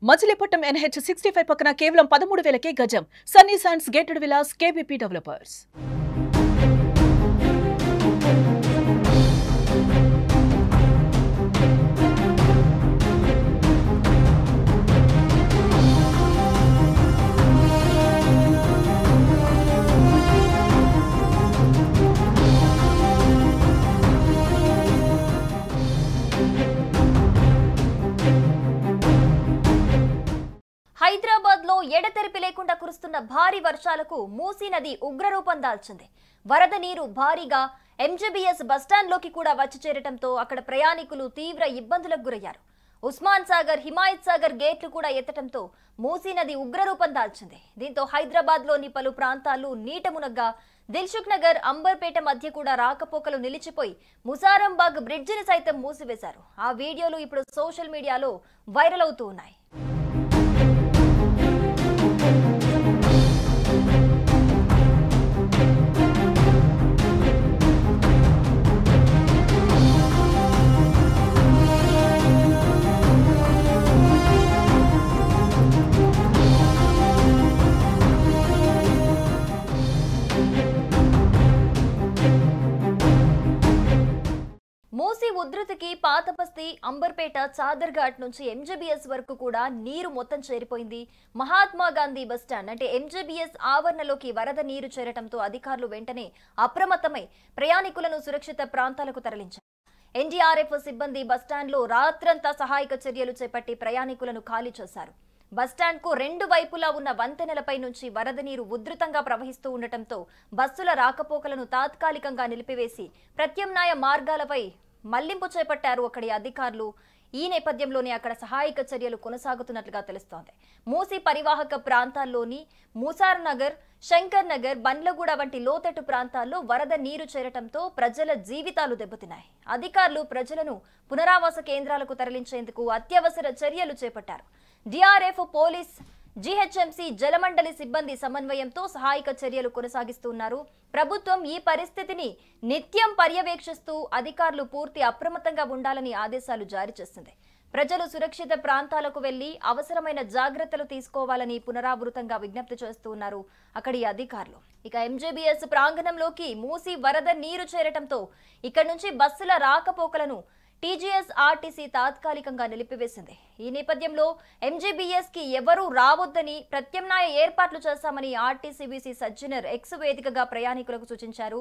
Machilipatnam NH 65 పక్కన కేవలం 13,000కే గజం. Sunny sands gated Vilas KBP developers. Hyderabad లో ఎడతెరిపి లేకుండా కురుస్తున్న భారీ వర్షాలకు మూసీ నది ఉగ్రరూపం దాల్చింది. వరద నీరు భారీగా MJBS బస్టాండ్ లోకి కూడా వచ్చి చేరటంతో అక్కడ ప్రయాణికులు తీవ్ర ఇబ్బందులకు గురయ్యారు. ఉస్మాన్ సాగర్, హిమాయత్ సాగర్ గేట్లు కూడా ఎత్తటంతో మూసీ నది ఉగ్రరూపం దాల్చింది. దీంతో హైదరాబాద్ లోని పలు ప్రాంతాలు నీట మునగ్గా దిల్సుఖ్ నగర్, అంబర్పేట మధ్య కూడా రాకపోకలు నిలిచిపోయి ముసారంబాగ్ బ్రిడ్జిని సైతం మూసివేశారు. ఆ వీడియోలు ఇప్పుడు సోషల్ మీడియాలో వైరల్ అవుతూ ఉన్నాయి. మూసీ ఉధృతికి పాతబస్తీ, అంబర్పేట, చాదర్ఘాట్ నుంచి MJBS వరకు కూడా నీరు మొత్తం చేరిపోయింది. మహాత్మా గాంధీ బస్టాండ్ అంటే MJBS ఆవరణలోకి వరద నీరు చేరటంతో అధికారులు వెంటనే అప్రమత్తమై ప్రయాణికులను సురక్షిత ప్రాంతాలకు తరలించారు. NDRF సిబ్బంది బస్టాండ్లో రాత్రంతా సహాయక చర్యలు చేపట్టి ప్రయాణికులను ఖాళీ చేశారు. బస్టాండ్ కు రెండు వైపులా ఉన్న వంతెనలపై నుంచి వరద నీరు ఉధృతంగా ప్రవహిస్తూ ఉండటంతో బస్సుల రాకపోకలను తాత్కాలికంగా నిలిపివేసి ప్రత్యామ్నాయ మార్గాలపై మళ్లింపు చేపట్టారు అక్కడి అధికారులు. ఈ నేపథ్యంలోనే అక్కడ సహాయక చర్యలు కొనసాగుతున్నట్లుగా తెలుస్తోంది. మూసీ పరివాహక ప్రాంతాల్లోని మూసార్ నగర్, శంకర్ నగర్, బండ్లగూడ వంటి లోతట్టు ప్రాంతాల్లో వరద నీరు చేరటంతో ప్రజల జీవితాలు దెబ్బతిన్నాయి. అధికారులు ప్రజలను పునరావాస కేంద్రాలకు తరలించేందుకు అత్యవసర చర్యలు చేపట్టారు. DRF, పోలీస్, GHMC, జలమండలి సిబ్బంది సమన్వయంతో సహాయక చర్యలు కొనసాగిస్తున్నారు. ప్రభుత్వం ఈ పరిస్థితిని నిత్యం పర్యవేక్షిస్తూ అధికారులు పూర్తి అప్రమత్తంగా ఉండాలని ఆదేశాలు జారీ చేస్తుంది. ప్రజలు సురక్షిత ప్రాంతాలకు వెళ్లి అవసరమైన జాగ్రత్తలు తీసుకోవాలని పునరావృతంగా విజ్ఞప్తి చేస్తున్నారు అక్కడి అధికారులు. ఇక MJBS ప్రాంగణంలోకి మూసీ వరద నీరు చేరటంతో ఇక్కడి నుంచి బస్సుల రాకపోకలను TGS RTC తాత్కాలికంగా నిలిపివేసింది. ఈ నేపథ్యంలో MJBS కి ఎవరూ రావద్దని ప్రత్యామ్నాయ ఏర్పాట్లు చేశామని RTCBC సజ్జనర్ X వేదికగా ప్రయాణికులకు సూచించారు.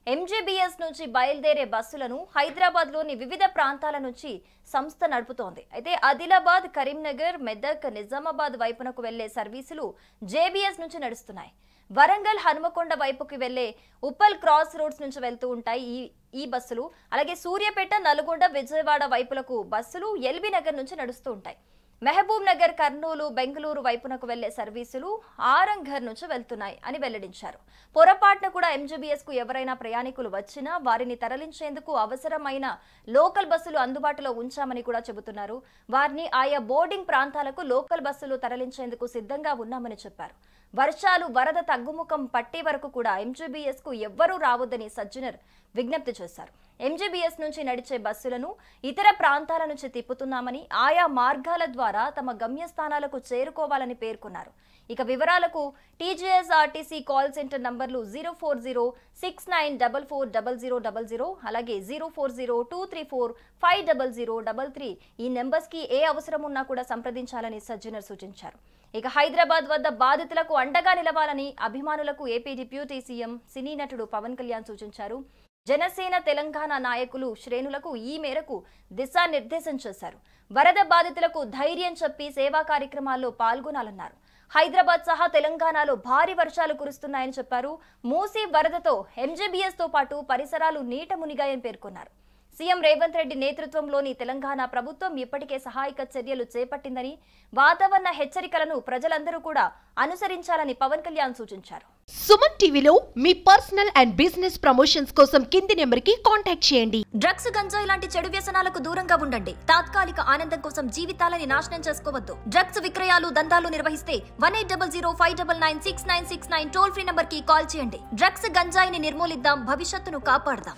MJBS నుంచి బయలుదేరే బస్సులను హైదరాబాద్ లోని వివిధ ప్రాంతాల నుంచి సంస్థ నడుపుతోంది. అయితే ఆదిలాబాద్, కరీంనగర్, మెదక్, నిజామాబాద్ వైపునకు వెళ్లే సర్వీసులు JBS నుంచి నడుస్తున్నాయి. వరంగల్, హనుమకొండ వైపుకి వెళ్లే ఉప్పల్ క్రాస్ రోడ్స్ నుంచి వెళ్తూ ఉంటాయి ఈ బస్సులు. అలాగే సూర్యాపేట, నల్గొండ, విజయవాడ వైపులకు బస్సులు LB నగర్ నుంచి నడుస్తూ ఉంటాయి. మహబూబ్ నగర్, కర్నూలు, బెంగళూరు వైపునకు వెళ్లే సర్వీసులు ఆరంఘర్ నుంచి వెళ్తున్నాయి అని వెల్లడించారు. పొరపాటున కూడా MJBS కు ఎవరైనా ప్రయాణికులు వచ్చినా వారిని తరలించేందుకు అవసరమైన లోకల్ బస్సులు అందుబాటులో ఉంచామని కూడా చెబుతున్నారు. వారిని ఆయా బోర్డింగ్ ప్రాంతాలకు లోకల్ బస్సులు తరలించేందుకు సిద్ధంగా ఉన్నామని చెప్పారు. వర్షాలు, వరద తగ్గుముఖం పట్టే వరకు కూడా MJBS కు ఎవ్వరూ రావద్దని సజ్జనర్ విజ్ఞప్తి చేశారు. MJBS నుంచి నడిచే బస్సులను ఇతర ప్రాంతాల నుంచి తిప్పుతున్నామని, ఆయా మార్గాల ద్వారా తమ గమ్యస్థానాలకు చేరుకోవాలని పేర్కొన్నారు. ఇక వివరాలకు TGS RTC కాల్ సెంటర్ నంబర్లు 04069440000, అలాగే 04023450033 ఈ నెంబర్స్ కి ఏ అవసరం ఉన్నా కూడా సంప్రదించాలని సజ్జనర్ సూచించారు. ఇక హైదరాబాద్ వద్ద బాధితులకు అండగా నిలవాలని అభిమానులకు ఏపీ డిప్యూటీ సీఎం, సినీ నటుడు పవన్ కళ్యాణ్ సూచించారు. జనసేన, తెలంగాణ నాయకులు, శ్రేణులకు ఈ మేరకు దిశానిర్దేశం చేశారు. వరద బాధితులకు ధైర్యం చెప్పి సేవా కార్యక్రమాల్లో పాల్గొనాలన్నారు. హైదరాబాద్ సహా తెలంగాణలో భారీ వర్షాలు కురుస్తున్నాయని చెప్పారు. మూసీ వరదతో MJBS తో పాటు పరిసరాలు నీట మునిగాయని పేర్కొన్నారు. సీఎం రేవంత్ రెడ్డి నేతృత్వంలోని తెలంగాణ ప్రభుత్వం ఇప్పటికే సహాయక చర్యలు చేపట్టిందని, వాతావరణ హెచ్చరికలను ప్రజలందరూ కూడా అనుసరించాలని పవన్ కళ్యాణ్ సూచించారు. సుమన్ టీవీలో మీ పర్సనల్ అండ్ బిజినెస్ ప్రమోషన్స్ కోసం కింది నెంబర్కి కాంటాక్ట్ చేయండి. డ్రగ్స్, గంజాయి లాంటి చెడు వ్యసనాలకు దూరంగా ఉండండి. తాత్కాలిక ఆనందం కోసం జీవితాలని నాశనం చేసుకోవద్దు. డ్రగ్స్ విక్రయాలు, దందాలు నిర్వహిస్తే 180059996969 టోల్ ఫ్రీ నంబర్ కి కాల్ చేయండి. డ్రగ్స్, గంజాయిని నిర్మూలిద్దాం, భవిష్యత్తును కాపాడదాం.